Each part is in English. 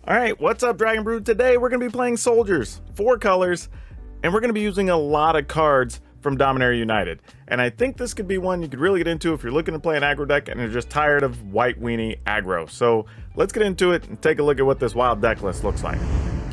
Alright, what's up Dragon Brood? Today we're going to be playing Soldiers, 4 colors, and we're going to be using a lot of cards from Dominaria United. And I think this could be one you could really get into if you're looking to play an aggro deck and you're just tired of white weenie aggro. So let's get into it and take a look at what this wild deck list looks like.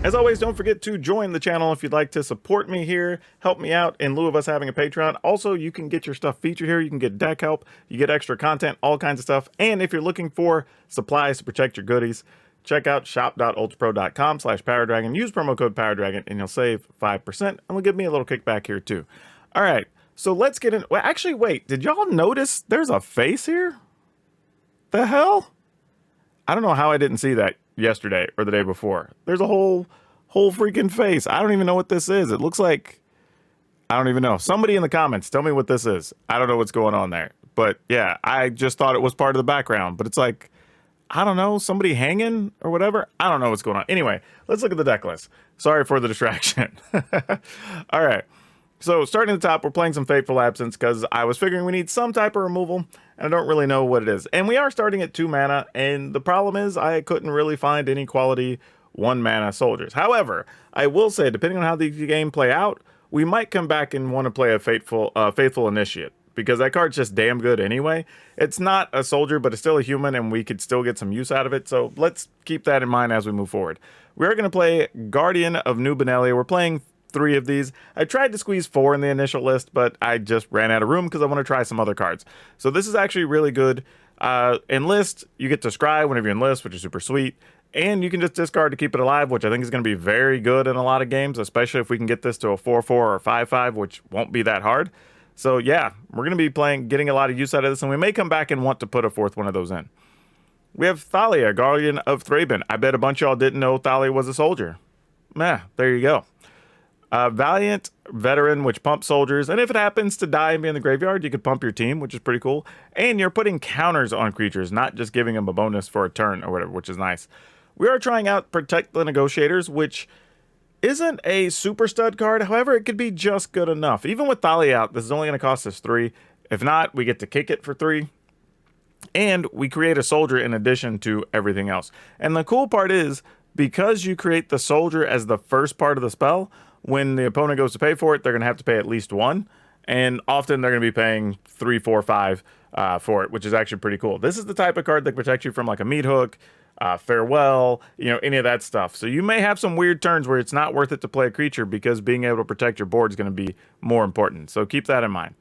As always, don't forget to join the channel if you'd like to support me here, help me out in lieu of us having a Patreon. Also, you can get your stuff featured here. You can get deck help, you get extra content, all kinds of stuff. And if you're looking for supplies to protect your goodies, check out shop.ultrapro.com/PowrDragn. Use promo code PowrDragn and you'll save 5% and will give me a little kickback here too. All right, so let's get in. Well, actually, wait, did y'all notice there's a face here? The hell? I don't know how I didn't see that yesterday or the day before. There's a whole freaking face. I don't even know what this is. It looks like, I don't even know. Somebody in the comments, tell me what this is. I don't know what's going on there. But yeah, I just thought it was part of the background, but it's like, I don't know, somebody hanging or whatever. I don't know what's going on. Anyway, let's look at the deck list. Sorry for the distraction. All right. So starting at the top, we're playing some Fateful Absence because I was figuring we need some type of removal, and I don't really know what it is. And we are starting at 2 mana, and the problem is I couldn't really find any quality 1 mana soldiers. However, I will say, depending on how the game play out, we might come back and want to play a Faithful Initiate, because that card's just damn good anyway. It's not a soldier, but it's still a human, and we could still get some use out of it, so let's keep that in mind as we move forward. We are going to play Guardian of New Benelia. We're playing 3 of these. I tried to squeeze 4 in the initial list, but I just ran out of room because I want to try some other cards. So this is actually really good. Enlist, you get to scry whenever you enlist, which is super sweet. And you can just discard to keep it alive, which I think is going to be very good in a lot of games, especially if we can get this to a 4-4 or 5-5, which won't be that hard. So yeah, we're going to be getting a lot of use out of this, and we may come back and want to put a 4th one of those in. We have Thalia, Guardian of Thraben. I bet a bunch of y'all didn't know Thalia was a soldier. Meh, there you go. Valiant Veteran, which pumps soldiers, and if it happens to die and be in the graveyard, you could pump your team, which is pretty cool. And you're putting counters on creatures, not just giving them a bonus for a turn or whatever, which is nice. We are trying out Protect the Negotiators, which isn't a super stud card. However, it could be just good enough. Even with Thalia out, this is only going to cost us 3. If not, we get to kick it for 3. And we create a soldier in addition to everything else. And the cool part is, because you create the soldier as the first part of the spell, when the opponent goes to pay for it, they're going to have to pay at least 1. And often they're going to be paying 3, 4, 5 for it, which is actually pretty cool. This is the type of card that protects you from like a Meat Hook, Farewell, any of that stuff. So you may have some weird turns where it's not worth it to play a creature because being able to protect your board is going to be more important. So keep that in mind.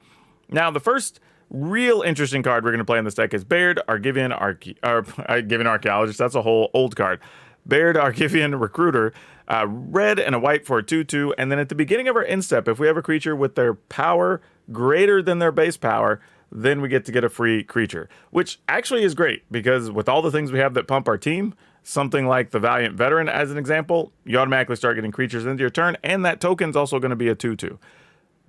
Now, the first real interesting card we're going to play in this deck is Baird, Argivian Archaeologist. That's a whole old card. Baird, Argivian Recruiter, red and a white for a 2/2, and then at the beginning of our instep, if we have a creature with their power greater than their base power, then we get to get a free creature, which actually is great, because with all the things we have that pump our team, something like the Valiant Veteran as an example, you automatically start getting creatures into your turn, and that token's also going to be a 2/2.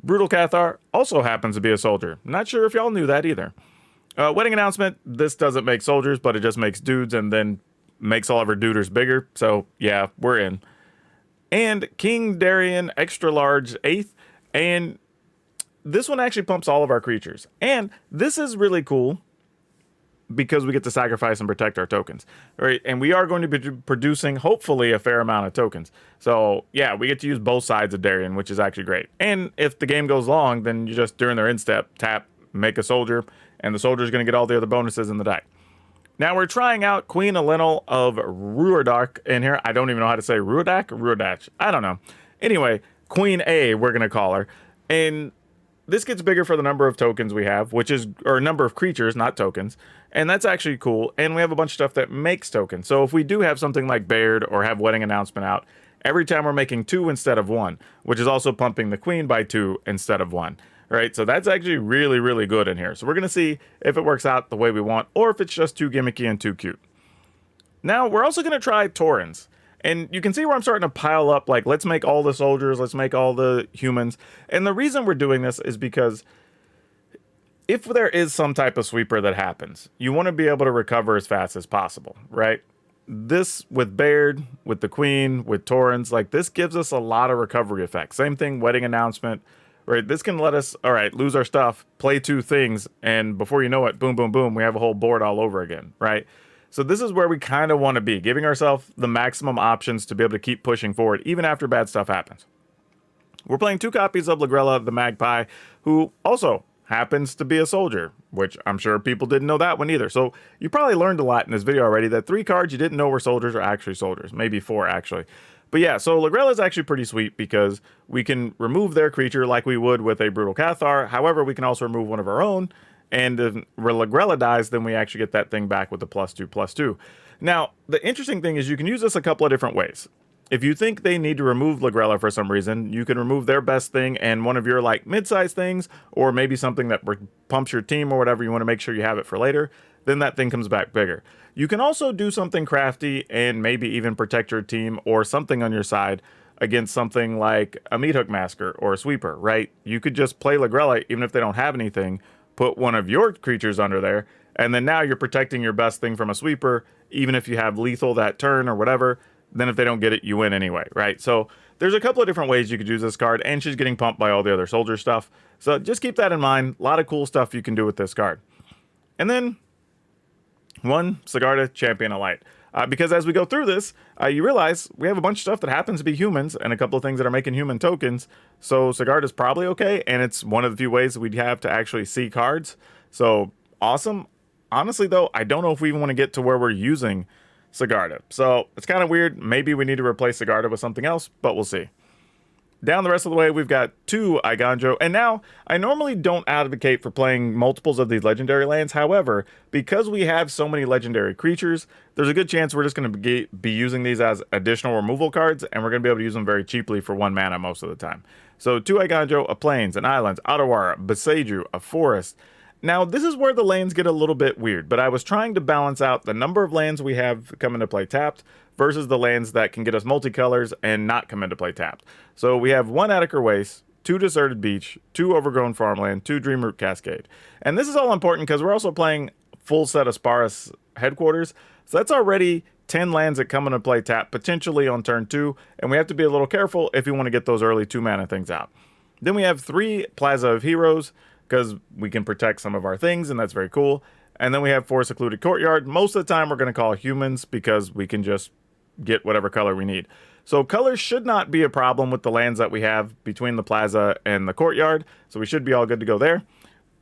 Brutal Cathar also happens to be a soldier. Not sure if y'all knew that either. Wedding Announcement, this doesn't make soldiers, but it just makes dudes and then makes all of our duders bigger, so yeah, we're in. And King Darien Extra Large 8th, and this one actually pumps all of our creatures. And this is really cool because we get to sacrifice and protect our tokens. All right, and we are going to be producing, hopefully, a fair amount of tokens. So yeah, we get to use both sides of Darien, which is actually great. And if the game goes long, then you just, during their instep, tap, make a soldier, and the soldier is going to get all the other bonuses in the deck. Now we're trying out Queen Elenil of Ruodak in here. I don't even know how to say Ruodak or Ruodach. I don't know. Anyway, Queen A, we're going to call her. And this gets bigger for the number of tokens we have, or number of creatures, not tokens. And that's actually cool. And we have a bunch of stuff that makes tokens. So if we do have something like Baird or have Wedding Announcement out, every time we're making 2 instead of 1, which is also pumping the Queen by 2 instead of 1. Right, so that's actually really, really good in here. So we're going to see if it works out the way we want, or if it's just too gimmicky and too cute. Now, we're also going to try Taurens. And you can see where I'm starting to pile up, like, let's make all the soldiers, let's make all the humans. And the reason we're doing this is because if there is some type of sweeper that happens, you want to be able to recover as fast as possible, right? This, with Baird, with the Queen, with Taurens, like, this gives us a lot of recovery effects. Same thing, Wedding Announcement. Right, this can let us, all right, lose our stuff, play 2 things, and before you know it, boom, boom, boom, we have a whole board all over again, right? So this is where we kind of want to be, giving ourselves the maximum options to be able to keep pushing forward, even after bad stuff happens. We're playing 2 copies of Lagrella the Magpie, who also happens to be a soldier, which I'm sure people didn't know that one either. So you probably learned a lot in this video already, that 3 cards you didn't know were soldiers are actually soldiers, maybe 4 actually. But yeah, so Lagrella is actually pretty sweet because we can remove their creature like we would with a Brutal Cathar. However, we can also remove one of our own, and if Lagrella dies, then we actually get that thing back with the +2/+2. Now, the interesting thing is you can use this a couple of different ways. If you think they need to remove Lagrella for some reason, you can remove their best thing and one of your like mid-sized things, or maybe something that pumps your team or whatever, you want to make sure you have it for later, then that thing comes back bigger. You can also do something crafty and maybe even protect your team or something on your side against something like a Meathook Masker or a Sweeper, right? You could just play Lagrella even if they don't have anything, put one of your creatures under there, and then now you're protecting your best thing from a Sweeper, even if you have lethal that turn or whatever. Then if they don't get it, you win anyway, right? So there's a couple of different ways you could use this card, and she's getting pumped by all the other soldier stuff. So just keep that in mind. A lot of cool stuff you can do with this card. And then 1 Sigarda Champion of Light. Because as we go through this, you realize we have a bunch of stuff that happens to be humans and a couple of things that are making human tokens. So Sigarda is probably okay, and it's one of the few ways we'd have to actually see cards. So awesome. Honestly, though, I don't know if we even want to get to where we're using Sigarda. So it's kind of weird. Maybe we need to replace Sigarda with something else, but we'll see. Down the rest of the way, we've got 2 Eiganjo, and now I normally don't advocate for playing multiples of these legendary lands. However, because we have so many legendary creatures, there's a good chance we're just going to be using these as additional removal cards, and we're going to be able to use them very cheaply for 1 mana most of the time. So 2 Eiganjo, a Plains, an Islands, Otawara, Boseiju, a Forest. Now, this is where the lands get a little bit weird, but I was trying to balance out the number of lands we have come into play tapped versus the lands that can get us multicolors and not come into play tapped. So we have 1 Adequate Waste, 2 Deserted Beach, 2 Overgrown Farmland, 2 Dreamroot Cascade. And this is all important because we're also playing full set of Sparus Headquarters. So that's already 10 lands that come into play tapped, potentially on turn 2, and we have to be a little careful if you want to get those early 2 mana things out. Then we have 3 Plaza of Heroes, because we can protect some of our things, and that's very cool. And then we have 4 Secluded Courtyard. Most of the time, we're going to call humans because we can just get whatever color we need. So colors should not be a problem with the lands that we have between the Plaza and the Courtyard, so we should be all good to go there.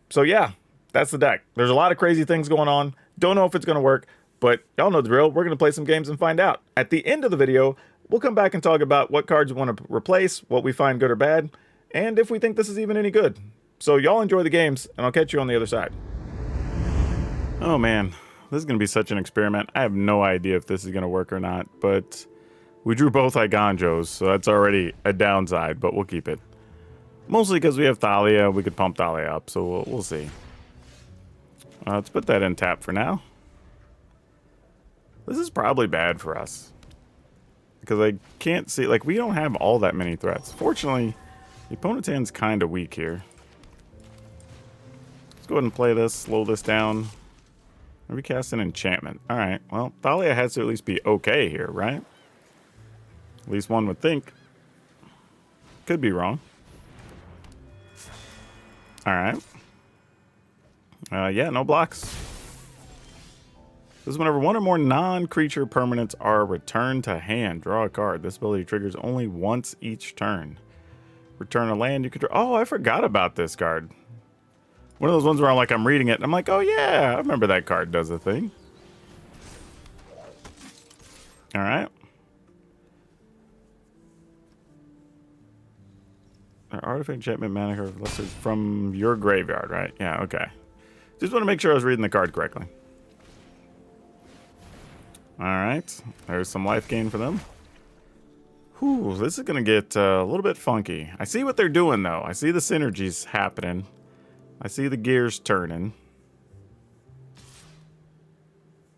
So yeah, that's the deck. There's a lot of crazy things going on. Don't know if it's going to work, but y'all know the drill. We're going to play some games and find out. At the end of the video, we'll come back and talk about what cards we want to replace, what we find good or bad, and if we think this is even any good. So y'all enjoy the games, and I'll catch you on the other side. Oh man, this is going to be such an experiment. I have no idea if this is going to work or not, but we drew both Eiganjos, so that's already a downside, but we'll keep it. Mostly because we have Thalia, we could pump Thalia up, so we'll see. Let's put that in tap for now. This is probably bad for us, because I can't see, like, we don't have all that many threats. Fortunately, the opponent's hand's kind of weak here. Let's go ahead and play this, slow this down. Maybe cast an enchantment. Alright, well, Thalia has to at least be okay here, right? At least one would think. Could be wrong. Alright. Yeah, no blocks. This is whenever one or more non-creature permanents are returned to hand. Draw a card. This ability triggers only once each turn. Return a land you control. Oh, I forgot about this card. One of those ones where I'm reading it and I'm like, oh yeah, I remember that card does a thing. Alright. Artifact enchantment mana from your graveyard, right? Yeah, okay. Just want to make sure I was reading the card correctly. Alright. There's some life gain for them. Whew, this is going to get a little bit funky. I see what they're doing, though. I see the synergies happening. I see the gears turning.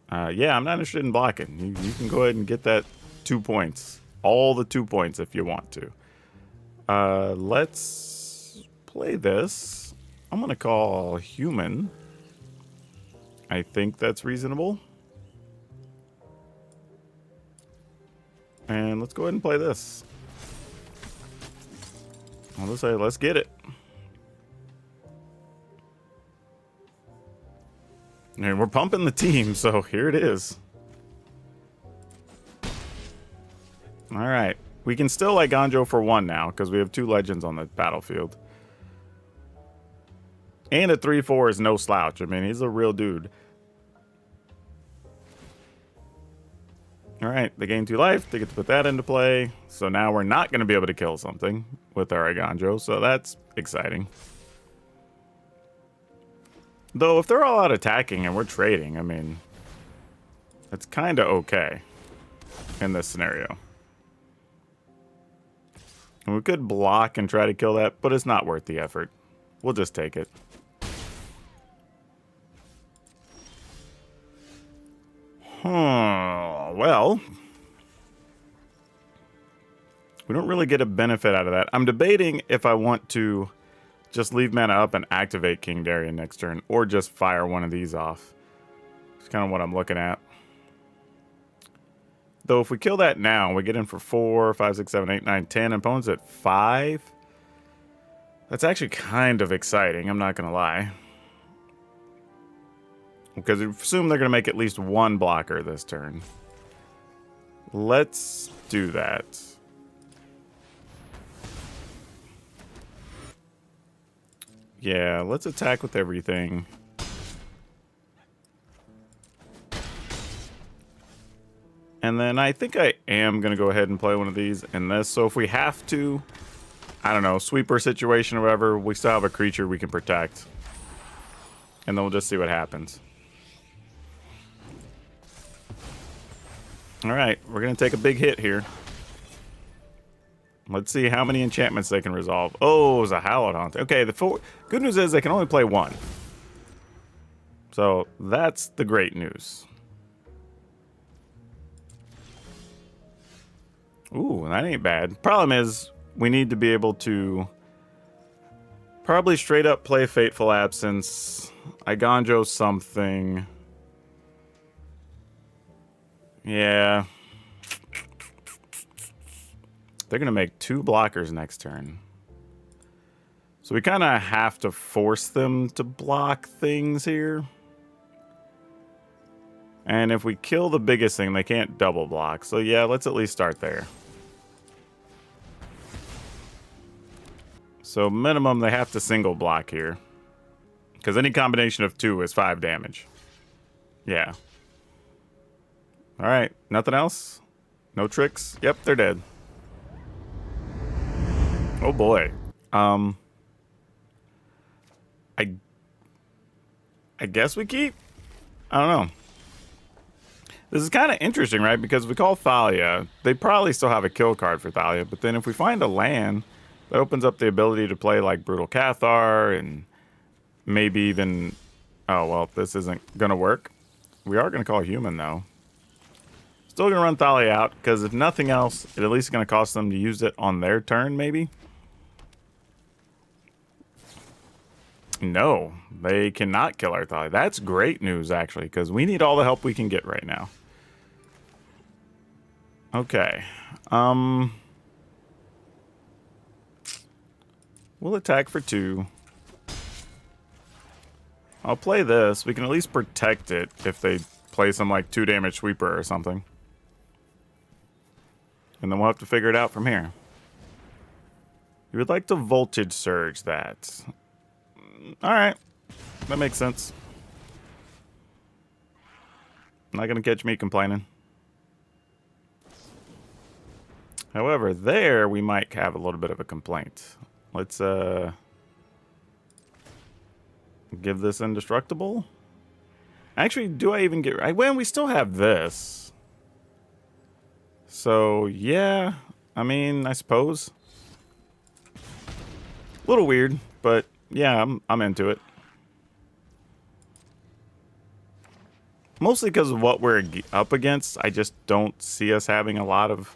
Yeah, I'm not interested in blocking. You can go ahead and get that 2 points. All the 2 points if you want to. Let's play this. I'm going to call human. I think that's reasonable. And let's go ahead and play this. I'll just say, let's get it. And we're pumping the team, so here it is. All right. We can still like Ganjo for 1 now because we have 2 legends on the battlefield. And a 3/4 is no slouch. I mean, he's a real dude. All right, they gain 2 life. They get to put that into play. So now we're not going to be able to kill something with our Ganjo. So that's exciting. Though if they're all out attacking and we're trading, I mean, it's kind of okay in this scenario. And we could block and try to kill that, but it's not worth the effort. We'll just take it. Well, we don't really get a benefit out of that. I'm debating if I want to just leave mana up and activate King Darien next turn, or just fire one of these off. It's kind of what I'm looking at. Though if we kill that now, we get in for 4, 5, 6, 7, 8, 9, 10. Opponents at 5. That's actually kind of exciting, I'm not going to lie. Because we assume they're going to make at least 1 blocker this turn. Let's do that. Yeah, let's attack with everything. And then I think I am going to go ahead and play one of these in this. So if we have to, I don't know, sweeper situation or whatever, we still have a creature we can protect. And then we'll just see what happens. All right, we're going to take a big hit here. Let's see how many enchantments they can resolve. Oh, it was a Hallowed Haunt. Okay, the good news is they can only play 1. So that's the great news. Ooh, that ain't bad. Problem is, we need to be able to probably straight up play Fateful Absence. Iganjo something. Yeah. They're going to make 2 blockers next turn. So we kind of have to force them to block things here. And if we kill the biggest thing, they can't double block. So yeah, let's at least start there. So minimum, they have to single block here. Because any combination of 2 is 5 damage. Yeah. Alright, nothing else? No tricks? Yep, they're dead. Oh boy. I guess we keep? I don't know. This is kind of interesting, right? Because we call Thalia. They probably still have a kill card for Thalia, but then if we find a land, that opens up the ability to play like Brutal Cathar and maybe even... Oh, well, this isn't going to work. We are going to call Human, though. Still going to run Thalia out, because if nothing else, it at least is going to cost them to use it on their turn, maybe? No, they cannot kill our Thalia. That's great news, actually, because we need all the help we can get right now. Okay. We'll attack for 2. I'll play this. We can at least protect it if they play some, like, 2 damage sweeper or something. And then we'll have to figure it out from here. You would like to Voltage Surge that. Alright. That makes sense. Not gonna catch me complaining. However, there we might have a little bit of a complaint. Let's give this indestructible. Actually, do I even get... Well, we still have this. So, yeah. I mean, I suppose. A little weird, but yeah, I'm into it. Mostly because of what we're up against. I just don't see us having a lot of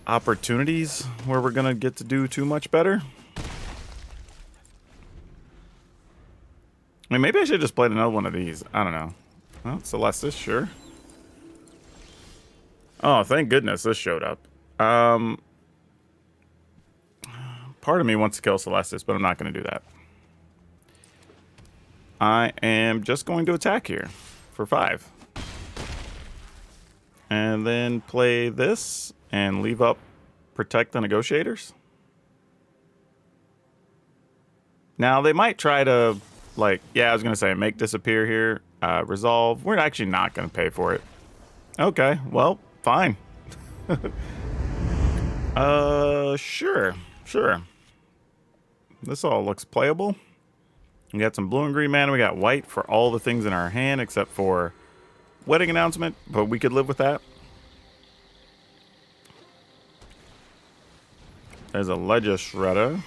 opportunities where we're going to get to do too much better. I mean, maybe I should just play another one of these. I don't know. Well, Celestis, sure. Oh, thank goodness this showed up. Part of me wants to kill Celestis, but I'm not going to do that. I am just going to attack here for 5. And then play this and leave up Protect the Negotiators. Now, they might try to, like, yeah, I was going to say, make disappear here. Resolve. We're actually not going to pay for it. Okay, well, fine. Sure. This all looks playable. We got some blue and green mana. We got white for all the things in our hand except for Wedding Announcement, but we could live with that. There's a Ledger Shredder.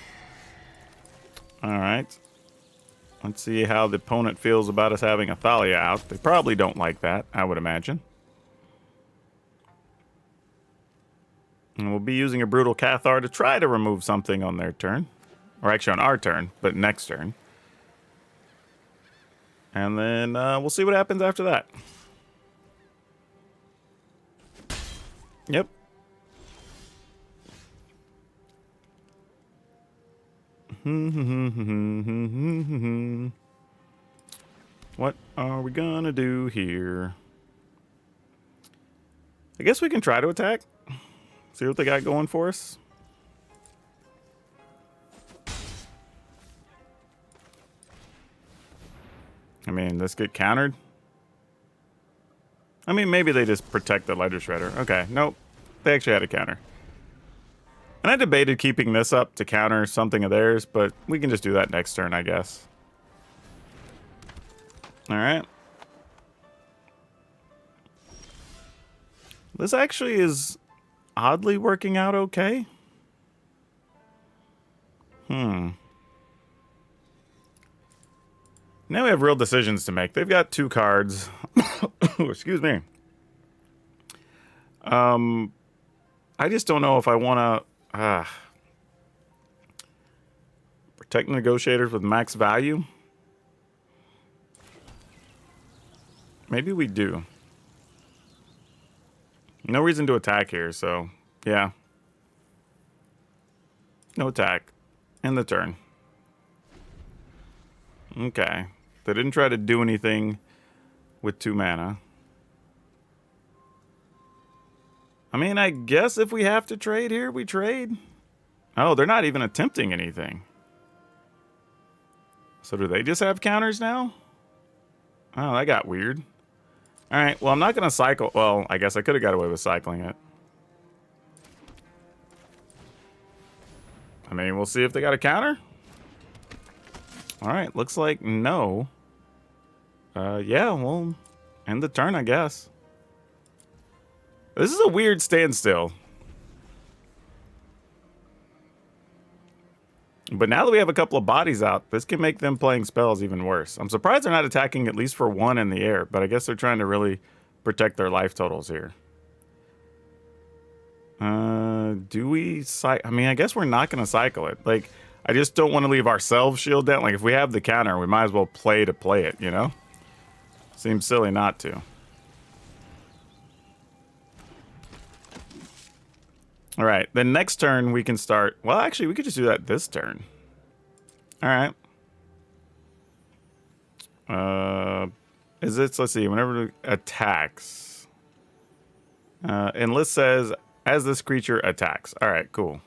Alright. Let's see how the opponent feels about us having a Thalia out. They probably don't like that, I would imagine. And we'll be using a Brutal Cathar to try to remove something on their turn. Or actually on our turn, but next turn. And then we'll see what happens after that. Yep. What are we gonna do here? I guess we can try to attack. See what they got going for us. I mean, let's get countered. I mean, maybe they just protect the Ledger Shredder. Okay, nope. They actually had a counter. And I debated keeping this up to counter something of theirs, but we can just do that next turn, I guess. Alright. This actually is oddly working out okay. Now we have real decisions to make. They've got 2 cards. Excuse me. I just don't know if I want to protect negotiators with max value. Maybe we do. No reason to attack here, so yeah. No attack. End the turn. Okay. They didn't try to do anything with 2 mana. I mean, I guess if we have to trade here, we trade. Oh, they're not even attempting anything. So do they just have counters now? Oh, that got weird. All right, well, I'm not going to cycle. Well, I guess I could have got away with cycling it. I mean, we'll see if they got a counter. All right, looks like no. Yeah, we'll end the turn, I guess. This is a weird standstill. But now that we have a couple of bodies out, this can make them playing spells even worse. I'm surprised they're not attacking at least for 1 in the air, but I guess they're trying to really protect their life totals here. Do we I mean, I guess we're not going to cycle it. Like, I just don't want to leave ourselves shield down. Like, if we have the counter, we might as well play it, you know? Seems silly not to. All right, then next turn we can start. Well, actually, we could just do that this turn. All right. Let's see, whenever it attacks. Enlist says, as this creature attacks. All right, cool.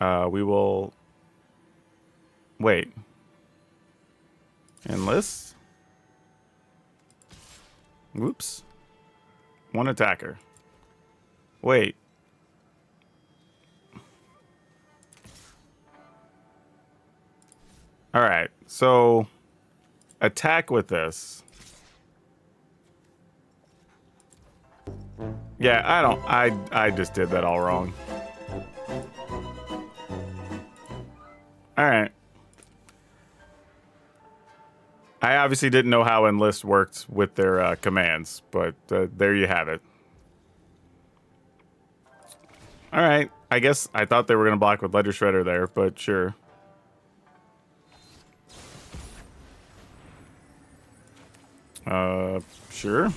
We will. Wait. Enlist. Whoops. 1 attacker. Wait. All right, so attack with this. Yeah, I just did that all wrong. All right. I obviously didn't know how Enlist worked with their commands, but there you have it. All right, I guess I thought they were going to block with Ledger Shredder there, but sure. Sure.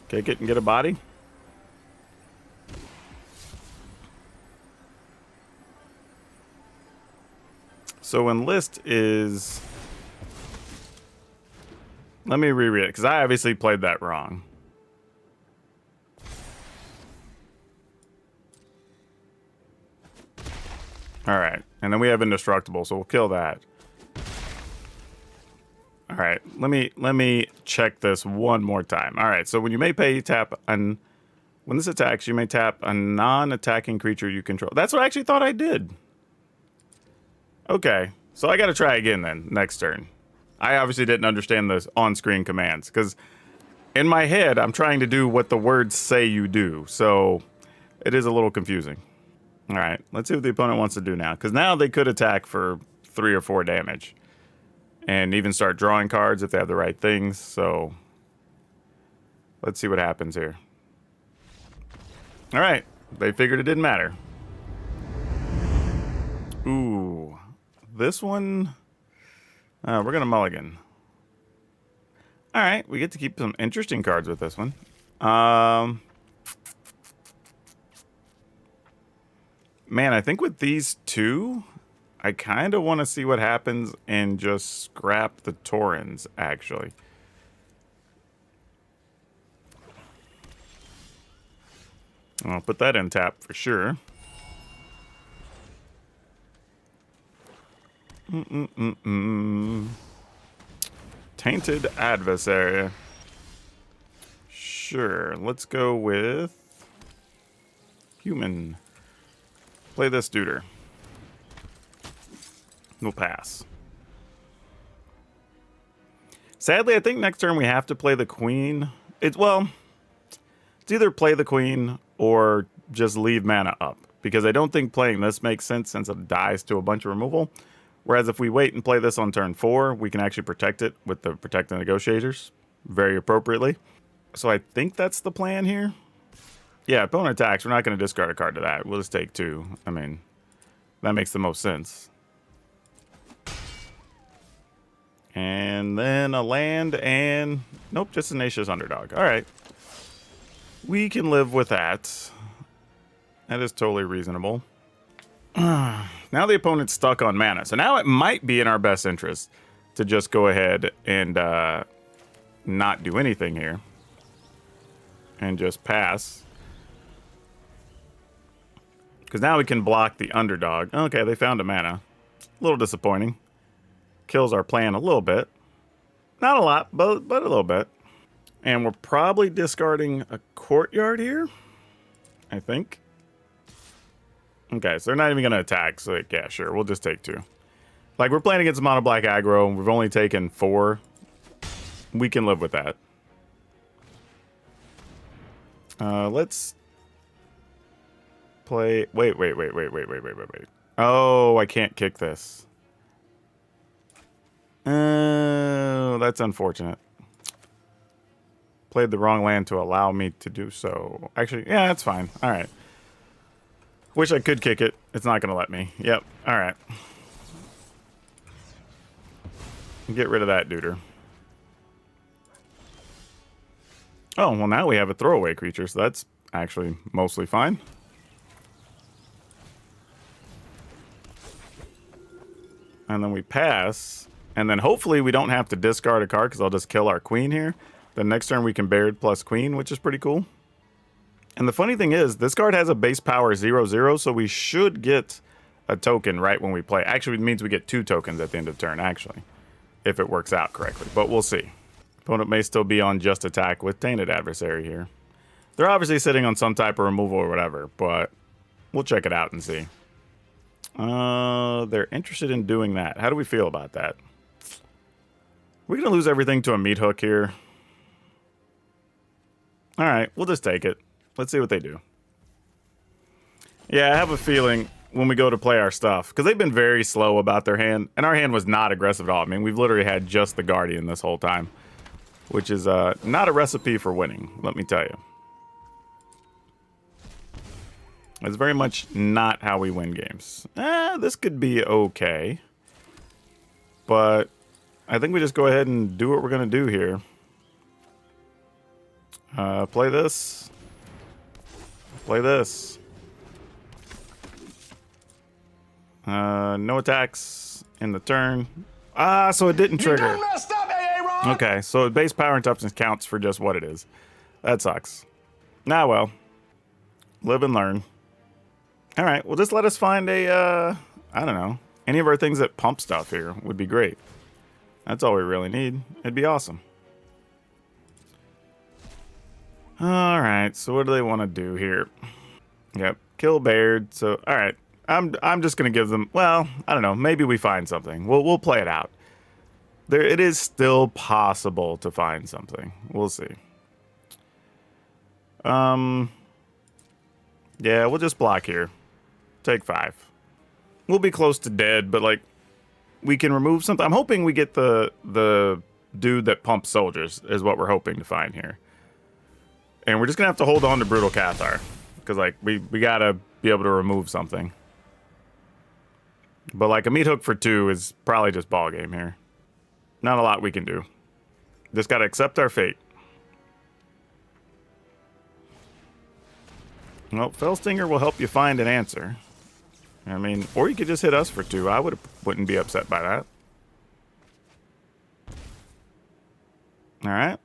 Kick it and get a body. So Enlist is... Let me reread it, because I obviously played that wrong. All right, and then we have indestructible, so we'll kill that. All right, let me check this one more time. All right, so when you may pay, you tap when this attacks, you may tap a non-attacking creature you control. That's what I actually thought I did. Okay, so I got to try again then next turn. I obviously didn't understand the on-screen commands because in my head I'm trying to do what the words say you do, so it is a little confusing. All right, let's see what the opponent wants to do now, because now they could attack for 3 or 4 damage and even start drawing cards if they have the right things. So let's see what happens here. All right, they figured it didn't matter. Ooh, this one, we're gonna mulligan. All right, we get to keep some interesting cards with this one. Man, I think with these two, I kind of want to see what happens and just scrap the Taurens, actually. I'll put that in tap for sure. Tainted Adversary. Sure, let's go with human. Play this duder. We'll pass. Sadly, I think next turn we have to play the queen. It's either play the queen or just leave mana up, because I don't think playing this makes sense since it dies to a bunch of removal. Whereas if we wait and play this on turn 4, we can actually protect it with the Protect the Negotiators very appropriately. So I think that's the plan here. Yeah, opponent attacks. We're not going to discard a card to that. We'll just take 2. I mean, that makes the most sense. And then a land and... Nope, just a Tenacious Underdog. All right. We can live with that. That is totally reasonable. Now the opponent's stuck on mana. So now it might be in our best interest to just go ahead and not do anything here. And just pass. Because now we can block the underdog. Okay, they found a mana. A little disappointing. Kills our plan a little bit. Not a lot, but a little bit. And we're probably discarding a Courtyard here, I think. Okay, so they're not even going to attack. So, yeah, sure. We'll just take 2. Like, we're playing against mono black aggro, and we've only taken 4. We can live with that. Let's play... Wait. Oh, I can't kick this. Oh, that's unfortunate. Played the wrong land to allow me to do so. Actually, yeah, that's fine. All right. Wish I could kick it. It's not going to let me. Yep. All right. Get rid of that duder. Oh, well, now we have a throwaway creature, so that's actually mostly fine. And then we pass. And then hopefully we don't have to discard a card, because I'll just kill our queen here. Then next turn we can Baird plus queen, which is pretty cool. And the funny thing is, this card has a base power 0/0, so we should get a token right when we play. Actually, it means we get 2 tokens at the end of turn, actually, if it works out correctly. But we'll see. Opponent may still be on just attack with Tainted Adversary here. They're obviously sitting on some type of removal or whatever, but we'll check it out and see. They're interested in doing that. How do we feel about that? We're going to lose everything to a meat hook here. All right, we'll just take it. Let's see what they do. Yeah, I have a feeling when we go to play our stuff, because they've been very slow about their hand, and our hand was not aggressive at all. I mean, we've literally had just the Guardian this whole time, which is not a recipe for winning, let me tell you. It's very much not how we win games. This could be okay, but I think we just go ahead and do what we're going to do here. Play this. Play this. No attacks in the turn. So it didn't trigger. You done messed up, AA Ron. Okay, so base power and toughness counts for just what it is. That sucks. Well. Live and learn. Alright, well just let us find a I don't know. Any of our things that pump stuff here would be great. That's all we really need. It'd be awesome. Alright, so what do they want to do here? Yep, kill Baird. So, alright. I'm just gonna give them, well, I don't know, maybe we find something. We'll play it out. It is still possible to find something. We'll see. Yeah, we'll just block here. Take 5. We'll be close to dead, but like we can remove something. I'm hoping we get the dude that pumps soldiers is what we're hoping to find here. And we're just gonna have to hold on to Brutal Cathar. Because like we gotta be able to remove something. But like a meat hook for 2 is probably just ball game here. Not a lot we can do. Just gotta accept our fate. Well, Fellstinger will help you find an answer. I mean, or you could just hit us for 2. I wouldn't be upset by that. Alright.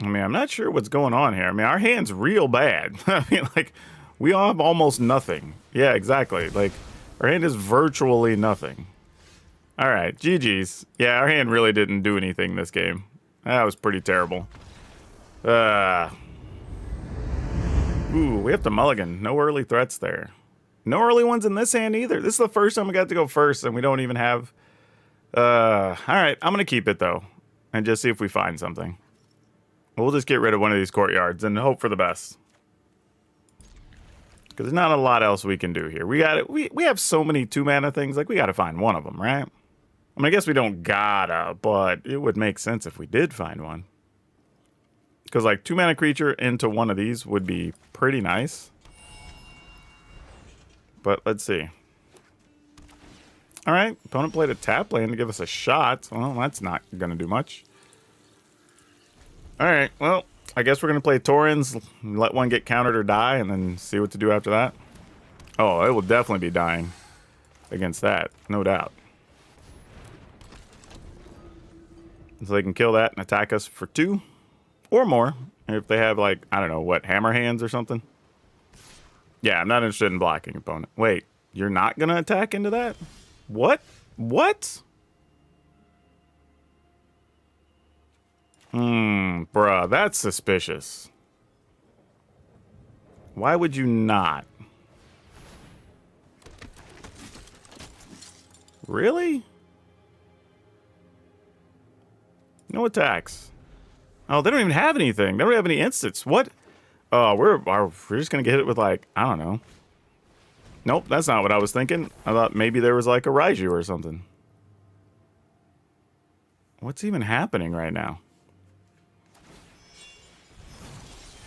I mean, I'm not sure what's going on here. I mean, our hand's real bad. I mean, like, we all have almost nothing. Yeah, exactly. Like, our hand is virtually nothing. Alright, GG's. Yeah, our hand really didn't do anything this game. That was pretty terrible. Ooh, we have to mulligan. No early threats there. No early ones in this hand either. This is the first time we got to go first, and we don't even have... Alright, I'm going to keep it, though. And just see if we find something. We'll just get rid of one of these courtyards and hope for the best. Because there's not a lot else we can do here. We have so many 2-mana things, like we got to find one of them, right? I mean, I guess we don't gotta, but it would make sense if we did find one. Because like 2-mana creature into one of these would be pretty nice. But let's see. Alright, opponent played a tap land to give us a shot. Well, that's not going to do much. Alright, well, I guess we're going to play Taurens, let one get countered or die, and then see what to do after that. Oh, it will definitely be dying against that, no doubt. So they can kill that and attack us for 2 or more. If they have, like, I don't know, what, hammer hands or something? Yeah, I'm not interested in blocking opponent. Wait, you're not going to attack into that? What? What? Bruh, that's suspicious. Why would you not? Really? No attacks. Oh, they don't even have anything. They don't have any instants. What? Oh, we're just gonna get hit with, like, I don't know. Nope, that's not what I was thinking. I thought maybe there was like a Raiju or something. What's even happening right now?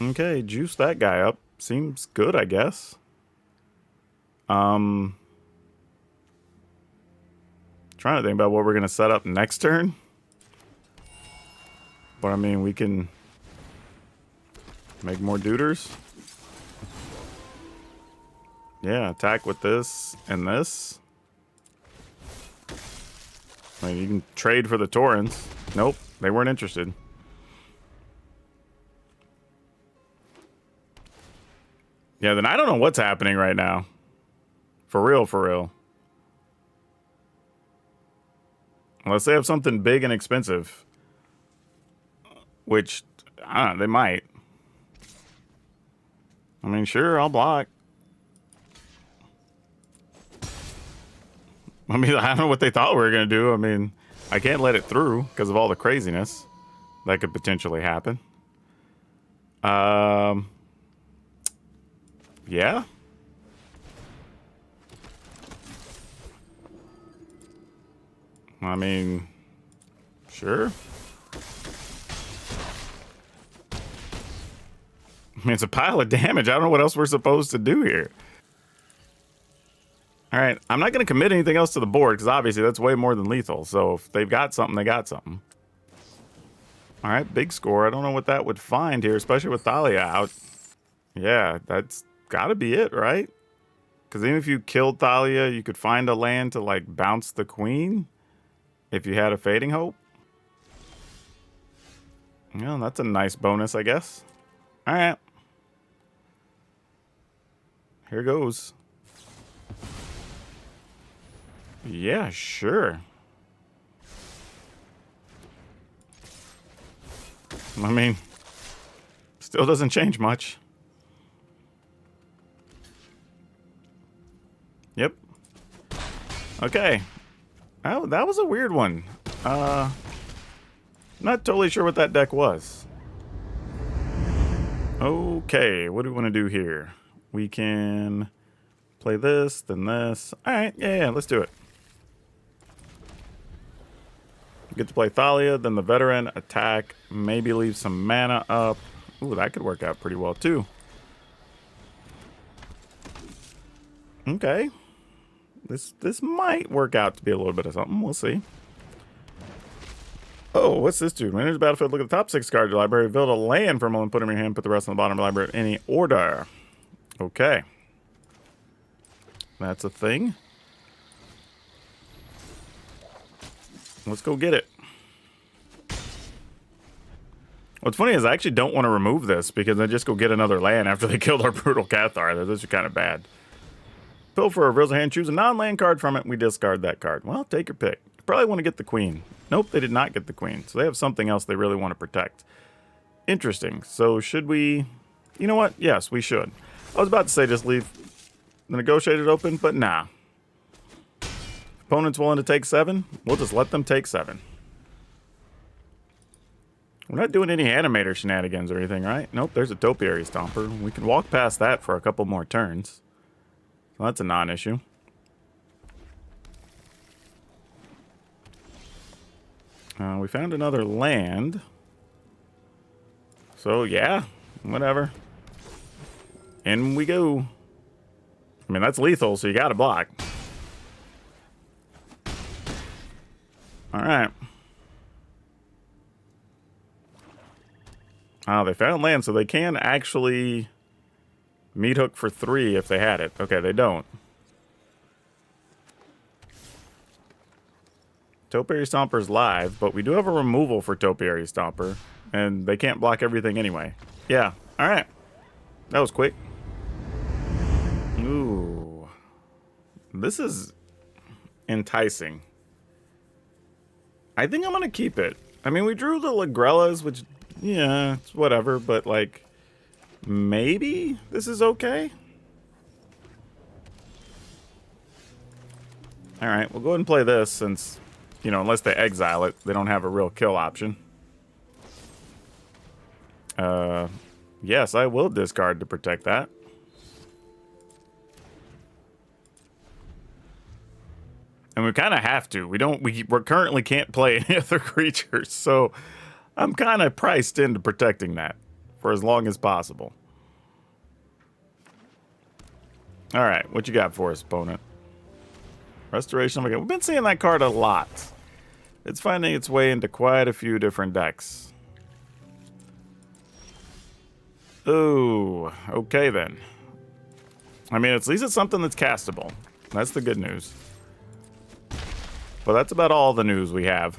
Okay, juice that guy up. Seems good, I guess. Trying to think about what we're gonna set up next turn. But I mean, we can make more duders. Yeah, attack with this and this. I mean, you can trade for the Taurens. Nope, they weren't interested. Yeah, then I don't know what's happening right now. For real, for real. Unless they have something big and expensive. Which, I don't know, they might. I mean, sure, I'll block. I mean, I don't know what they thought we were going to do. I mean, I can't let it through because of all the craziness that could potentially happen. Yeah. I mean, sure. I mean, it's a pile of damage. I don't know what else we're supposed to do here. All right, I'm not going to commit anything else to the board because obviously that's way more than lethal. So if they've got something, they got something. All right, big score. I don't know what that would find here, especially with Thalia out. Yeah, that's got to be it, right? Because even if you killed Thalia, you could find a land to, like, bounce the queen if you had a Fading Hope. Yeah, that's a nice bonus, I guess. All right. Here goes. Yeah, sure. I mean, still doesn't change much. Yep. Okay. Oh, that was a weird one. Not totally sure what that deck was. Okay, what do we want to do here? We can play this, then this. Alright, yeah, let's do it. Get to play Thalia, then the veteran, attack, maybe leave some mana up. Ooh, that could work out pretty well too. Okay. This might work out to be a little bit of something. We'll see. Oh, what's this dude? When enters the battlefield, look at the top 6 cards of your library, build a land for a moment, put them in your hand, put the rest on the bottom of the library in any order. Okay. That's a thing. Let's go get it. What's funny is I actually don't want to remove this because I just go get another land after they killed our Brutal Cathar. This is kind of bad. Fill for a reveals a hand, choose a non-land card from it, we discard that card. Well, take your pick. You probably want to get the Queen. Nope, they did not get the Queen. So they have something else they really want to protect. Interesting. So should we... You know what? Yes, we should. I was about to say just leave the negotiated open, but nah. Opponent's willing to take 7? We'll just let them take 7. We're not doing any animator shenanigans or anything, right? Nope, there's a Topiary Stomper. We can walk past that for a couple more turns. So that's a non-issue. We found another land. So, yeah, whatever. In we go. I mean, that's lethal, so you gotta block. Alright. Oh, they found land, so they can actually meat hook for 3 if they had it. Okay, they don't. Topiary Stomper's live, but we do have a removal for Topiary Stomper, and they can't block everything anyway. Yeah, alright. That was quick. Ooh. This is enticing. I think I'm going to keep it. I mean, we drew the Lagrellas, which, yeah, it's whatever, but, like, maybe this is okay? Alright, we'll go ahead and play this since, you know, unless they exile it, they don't have a real kill option. Yes, I will discard to protect that. And we kind of have to. We currently can't play any other creatures, so I'm kind of priced into protecting that for as long as possible. All right, what you got for us, opponent? Restoration. We've been seeing that card a lot. It's finding its way into quite a few different decks. Ooh, okay then. I mean, at least it's something that's castable. That's the good news. But that's about all the news we have.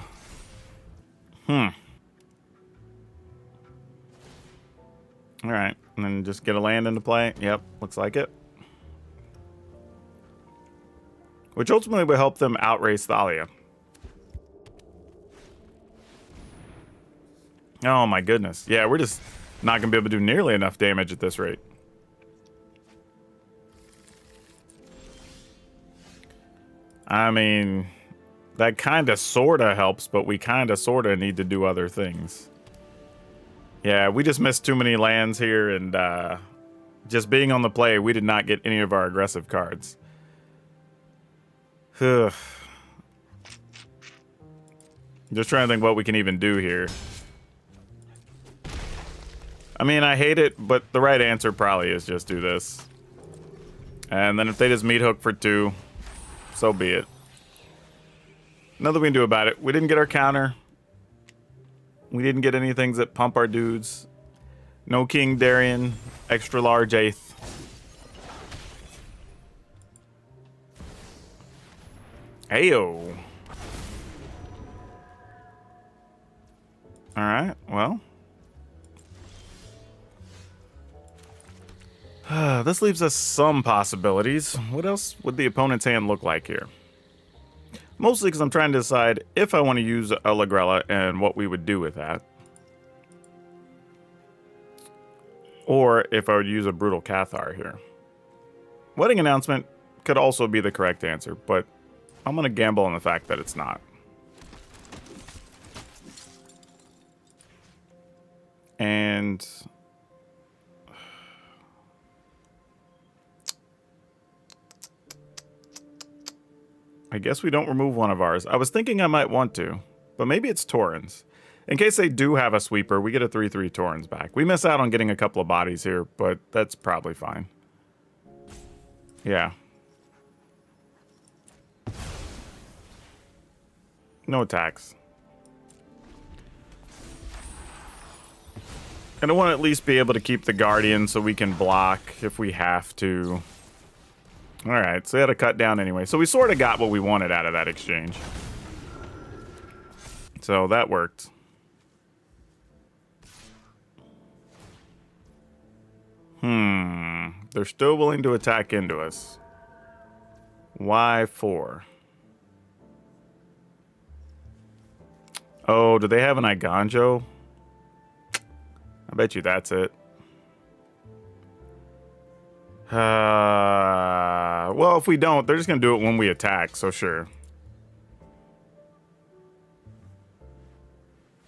Alright, and then just get a land into play. Yep, looks like it. Which ultimately will help them outrace Thalia. Oh my goodness. Yeah, we're just not going to be able to do nearly enough damage at this rate. I mean, that kind of sort of helps, but we kind of sort of need to do other things. Yeah, we just missed too many lands here, and just being on the play, we did not get any of our aggressive cards. Just trying to think what we can even do here. I mean, I hate it, but the right answer probably is just do this. And then if they just meat hook for 2, so be it. Nothing we can do about it. We didn't get our counter. We didn't get any things that pump our dudes. No King Darien, extra large 8th. Heyo. Alright, well. This leaves us some possibilities. What else would the opponent's hand look like here? Mostly because I'm trying to decide if I want to use a Lagrella and what we would do with that. Or if I would use a Brutal Cathar here. Wedding Announcement could also be the correct answer, but I'm going to gamble on the fact that it's not. And I guess we don't remove one of ours. I was thinking I might want to, but maybe it's Taurens. In case they do have a sweeper, we get a 3/3 Taurens back. We miss out on getting a couple of bodies here, but that's probably fine. Yeah. No attacks. And I want to at least be able to keep the Guardian so we can block if we have to. Alright, so we had to cut down anyway. So we sort of got what we wanted out of that exchange. So that worked. They're still willing to attack into us. Why for? Oh, do they have an Iganjo? I bet you that's it. Well, if we don't, they're just going to do it when we attack, so sure.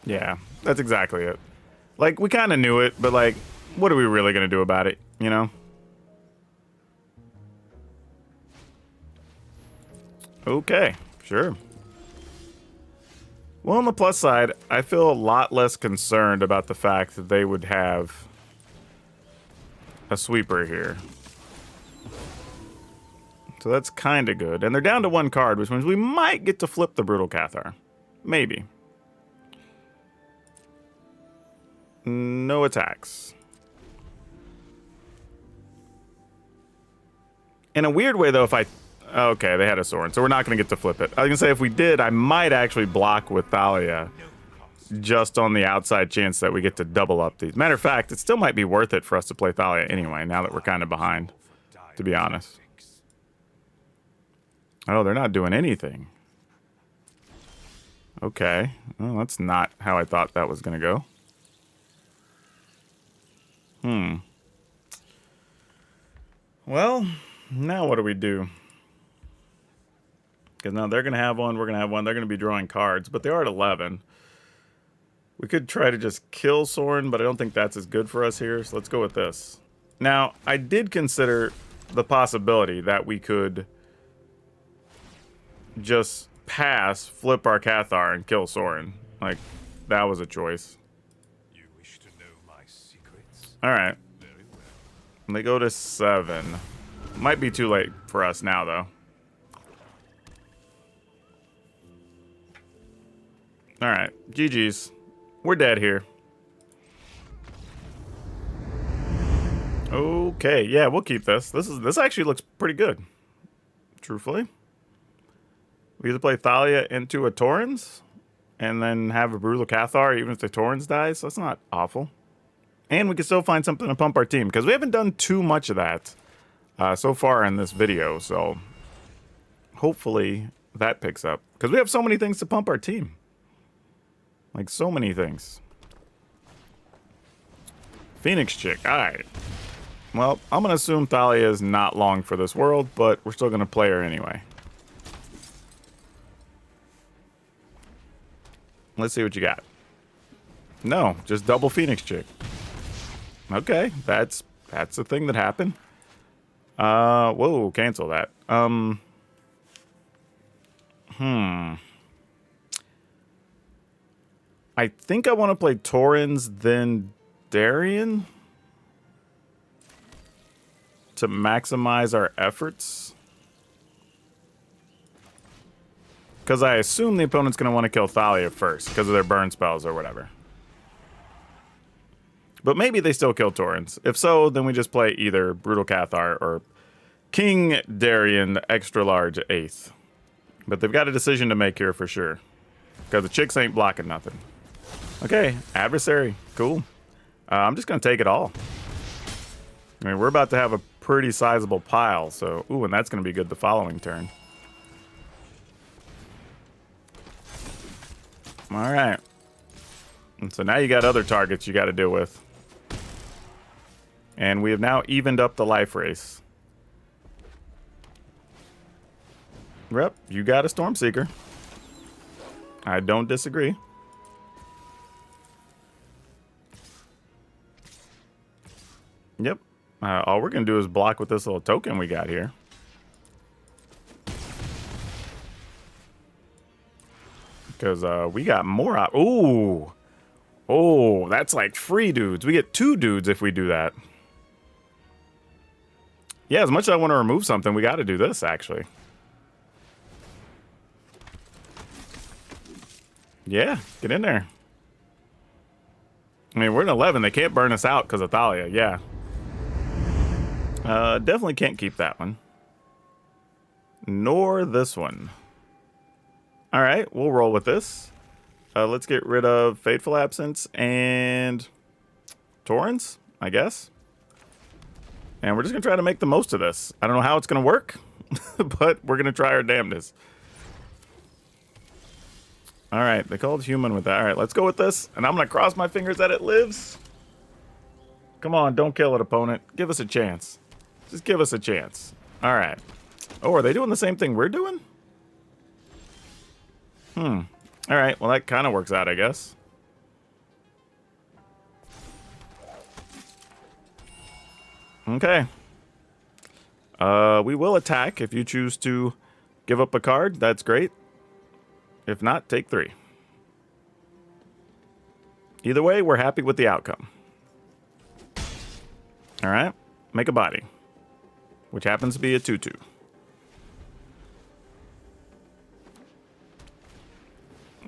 Yeah, that's exactly it. Like, we kind of knew it, but, like, what are we really going to do about it, you know? Okay, sure. Well, on the plus side, I feel a lot less concerned about the fact that they would have a sweeper here. So that's kind of good. And they're down to one card, which means we might get to flip the Brutal Cathar. Maybe. No attacks. In a weird way, though, if I... Okay, they had a Sorin, so we're not going to get to flip it. I was going to say, if we did, I might actually block with Thalia just on the outside chance that we get to double up these. Matter of fact, it still might be worth it for us to play Thalia anyway, now that we're kind of behind, to be honest. Oh, they're not doing anything. Okay. Well, that's not how I thought that was going to go. Well, now what do we do? Because now they're going to have one, we're going to have one. They're going to be drawing cards, but they are at 11. We could try to just kill Sorin, but I don't think that's as good for us here, so let's go with this. Now, I did consider the possibility that we could just pass, flip our Cathar, and kill Sorin. Like, that was a choice. You wish to know my secrets? Alright. Very well. And they go to 7. Might be too late for us now, though. Alright, GG's. We're dead here. Okay, yeah, we'll keep this. This actually looks pretty good. Truthfully. We either play Thalia into a Taurens, and then have a Brutal Cathar even if the Taurens dies, so that's not awful. And we can still find something to pump our team, because we haven't done too much of that so far in this video, so hopefully that picks up. Because we have so many things to pump our team. Like, so many things. Phoenix Chick, alright. Well, I'm going to assume Thalia is not long for this world, but we're still going to play her anyway. Let's see what you got. No, just double Phoenix Chick. Okay, that's the thing that happened. Whoa, cancel that. I think I want to play Taurens, then Darien to maximize our efforts. Because I assume the opponent's going to want to kill Thalia first because of their burn spells or whatever. But maybe they still kill Taurens. If so, then we just play either Brutal Cathar or King Darien, the extra large 8th. But they've got a decision to make here for sure. Because the chicks ain't blocking nothing. Okay, adversary. Cool. I'm just going to take it all. I mean, we're about to have a pretty sizable pile, so... Ooh, and that's going to be good the following turn. All right. And so now you got other targets you got to deal with. And we have now evened up the life race. Yep, you got a Stormseeker. I don't disagree. Yep. All we're going to do is block with this little token we got here. Because we got more op. Ooh. Oh, that's like free dudes. We get 2 dudes if we do that. Yeah, as much as I want to remove something, we got to do this, actually. Yeah, get in there. I mean, we're in 11. They can't burn us out because of Thalia. Yeah. Definitely can't keep that one. Nor this one. All right, we'll roll with this. Let's get rid of Fateful Absence and Torrens, I guess. And we're just going to try to make the most of this. I don't know how it's going to work, but we're going to try our damnedest. All right, they called human with that. All right, let's go with this. And I'm going to cross my fingers that it lives. Come on, don't kill it, opponent. Give us a chance. Just give us a chance. All right. Oh, are they doing the same thing we're doing? All right, well, that kind of works out, I guess. Okay. We will attack if you choose to give up a card. That's great. If not, take 3. Either way, we're happy with the outcome. All right. Make a body, which happens to be a 2/2.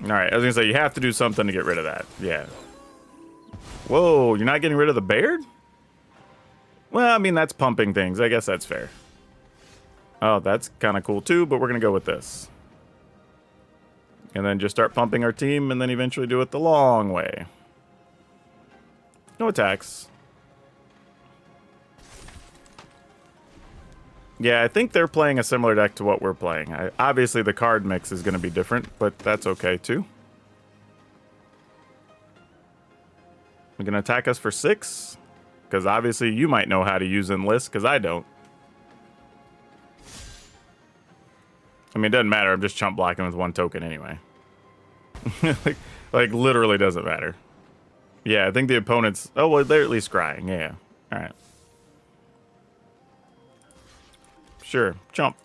All right. I was going to say, you have to do something to get rid of that. Yeah. Whoa, you're not getting rid of the Baird? Well, I mean, that's pumping things. I guess that's fair. Oh, that's kind of cool too, but we're going to go with this. And then just start pumping our team and then eventually do it the long way. No attacks. Yeah, I think they're playing a similar deck to what we're playing. Obviously, the card mix is going to be different, but that's okay too. They're going to attack us for 6. Because obviously you might know how to use Enlist, because I don't. I mean, it doesn't matter. I'm just chump blocking with 1 token anyway. like, literally doesn't matter. Yeah, I think the opponent's... Oh, well, they're at least scrying. Yeah. All right. Sure. Chump.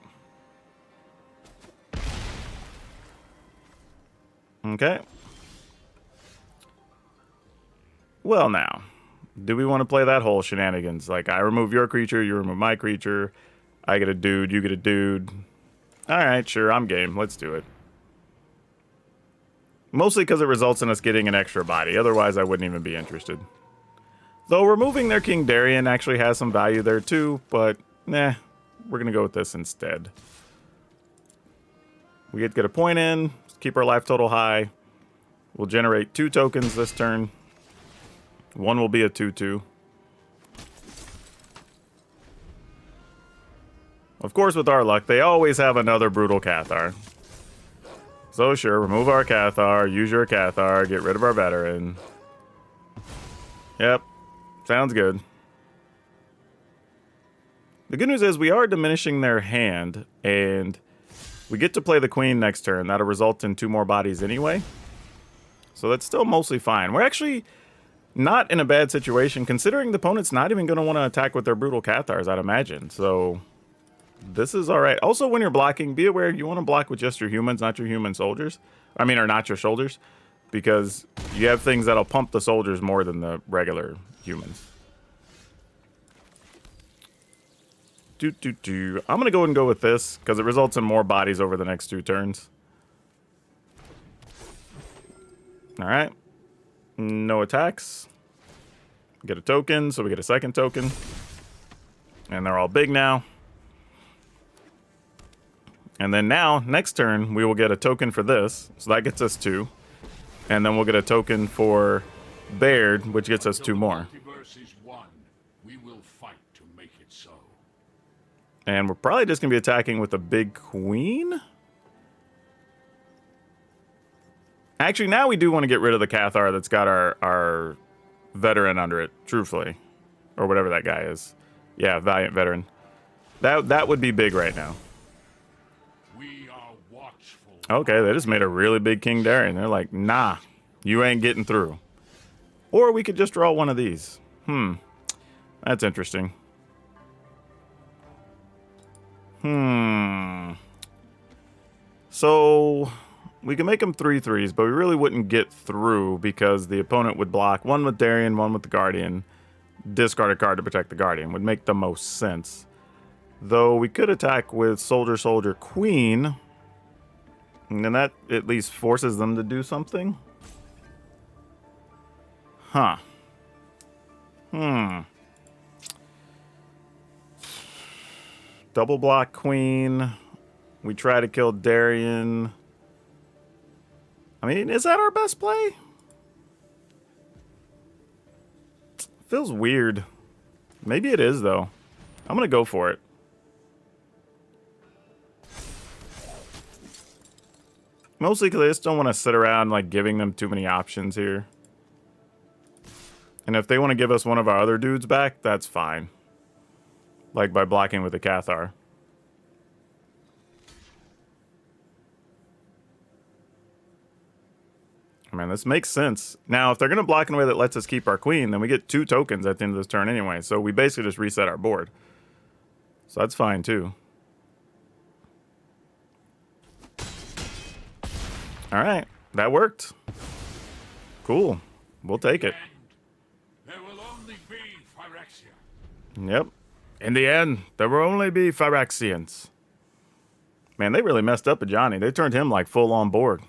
Okay. Well, now. Do we want to play that whole shenanigans? Like, I remove your creature, you remove my creature. I get a dude, you get a dude. All right, sure, I'm game. Let's do it. Mostly because it results in us getting an extra body. Otherwise, I wouldn't even be interested. Though removing their King Darien actually has some value there too, but nah, we're going to go with this instead. We get a point in, keep our life total high. We'll generate 2 tokens this turn. 1 will be a 2/2. Of course, with our luck, they always have another Brutal Cathar. So sure, remove our Cathar, use your Cathar, get rid of our veteran. Yep, sounds good. The good news is we are diminishing their hand, and we get to play the Queen next turn. That'll result in 2 more bodies anyway. So that's still mostly fine. We're actually... not in a bad situation, considering the opponent's not even going to want to attack with their Brutal Cathars, I'd imagine. So, this is all right. Also, when you're blocking, be aware you want to block with just your humans, not your human soldiers. I mean, or not your soldiers. Because you have things that'll pump the soldiers more than the regular humans. I'm going to go ahead and go with this, because it results in more bodies over the next 2 turns. All right. No attacks. Get a token, so we get a 2nd token. And they're all big now. And then now, next turn, we will get a token for this. So that gets us 2. And then we'll get a token for Baird, which gets us 2 more. We will fight to make it so. And we're probably just going to be attacking with a big queen. Actually, now we do want to get rid of the Cathar that's got our veteran under it, truthfully. Or whatever that guy is. Yeah, Valiant Veteran. That would be big right now. We are watchful. Okay, they just made a really big King Darien. They're like, nah, you ain't getting through. Or we could just draw one of these. That's interesting. So we can make them 3/3s, but we really wouldn't get through because the opponent would block one with Darien, one with the Guardian, discard a card to protect the Guardian. Would make the most sense. Though we could attack with Soldier, Soldier, Queen, and then that at least forces them to do something. Huh. Double block Queen. We try to kill Darien. I mean, is that our best play? Feels weird. Maybe it is, though. I'm going to go for it. Mostly because I just don't want to sit around, like, giving them too many options here. And if they want to give us one of our other dudes back, that's fine. Like by blocking with the Cathar. I mean, this makes sense. Now, if they're going to block in a way that lets us keep our queen, then we get 2 tokens at the end of this turn anyway. So we basically just reset our board. So that's fine, too. All right. That worked. Cool. We'll take it. There will only be Phyrexia. Yep. In the end, there will only be Phyrexians. Man, they really messed up at Johnny. They turned him like full on board.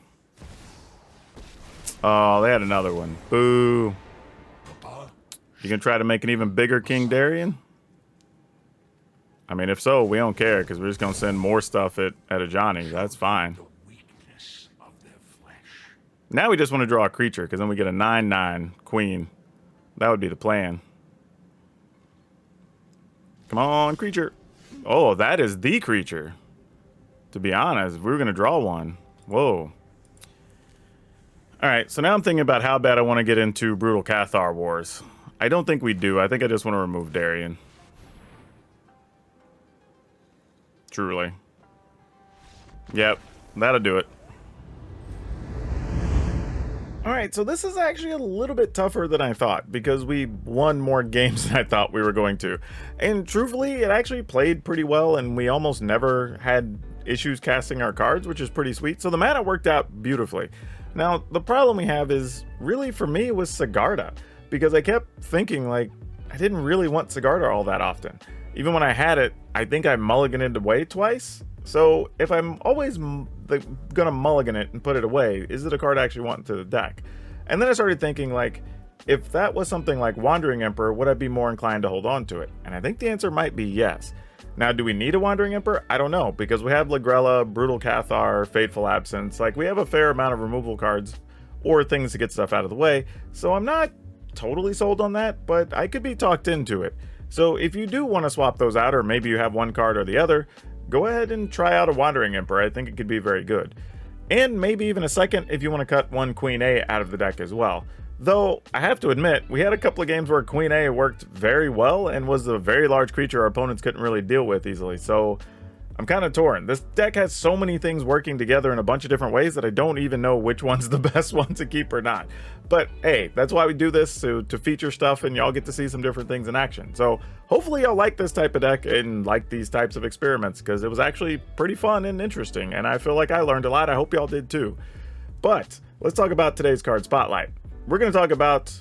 Oh, they had another one. Boo. You gonna try to make an even bigger King Darien? I mean, if so, we don't care because we're just gonna send more stuff at a Johnny. That's fine. The weakness of their flesh. Now we just want to draw a creature because then we get a 9/9 queen. That would be the plan. Come on, creature. Oh, that is the creature. To be honest, if we were going to draw one. Whoa. All right, so now I'm thinking about how bad I want to get into Brutal Cathar Wars. I don't think we do. I think I just want to remove Darien. Truly. Yep, that'll do it. All right, so this is actually a little bit tougher than I thought because we won more games than I thought we were going to. And truthfully, it actually played pretty well and we almost never had issues casting our cards, which is pretty sweet. So the mana worked out beautifully. Now, the problem we have is really for me was Sigarda because I kept thinking like I didn't really want Sigarda all that often. Even when I had it, I think I mulliganed it away twice. So if I'm always gonna mulligan it and put it away, is it a card I actually want into the deck? And then I started thinking like, if that was something like Wandering Emperor, would I be more inclined to hold on to it? And I think the answer might be yes. Now, do we need a Wandering Emperor? I don't know, because we have Lagrella, Brutal Cathar, Fateful Absence. Like, we have a fair amount of removal cards or things to get stuff out of the way. So I'm not totally sold on that, but I could be talked into it. So if you do want to swap those out, or maybe you have one card or the other, go ahead and try out a Wandering Emperor. I think it could be very good. And maybe even a second if you want to cut one Queen A out of the deck as well. Though, I have to admit, we had a couple of games where Queen A worked very well and was a very large creature our opponents couldn't really deal with easily. So, I'm kind of torn. This deck has so many things working together in a bunch of different ways that I don't even know which one's the best one to keep or not. But hey, that's why we do this, to feature stuff and y'all get to see some different things in action. So hopefully y'all like this type of deck and like these types of experiments because it was actually pretty fun and interesting and I feel like I learned a lot. I hope y'all did too. But let's talk about today's card spotlight. We're going to talk about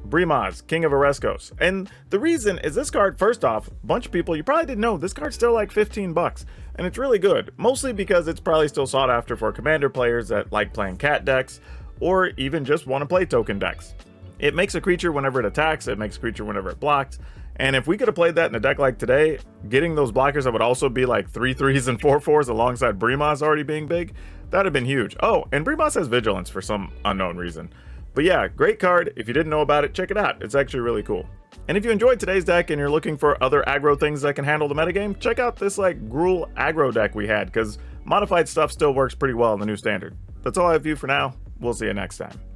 Brimaz, King of Oreskos. And the reason is this card, first off, a bunch of people, you probably didn't know, this card's still like 15 bucks. And it's really good, mostly because it's probably still sought after for commander players that like playing cat decks, or even just want to play token decks. It makes a creature whenever it attacks, it makes a creature whenever it blocked. And if we could have played that in a deck like today, getting those blockers that would also be like 3/3s and 4/4s alongside Brimaz already being big, that would have been huge. Oh, and Brimaz has Vigilance for some unknown reason. But yeah, great card. If you didn't know about it, check it out. It's actually really cool. And if you enjoyed today's deck and you're looking for other aggro things that can handle the metagame, check out this like Gruul Aggro deck we had, because modified stuff still works pretty well in the new standard. That's all I have for you for now. We'll see you next time.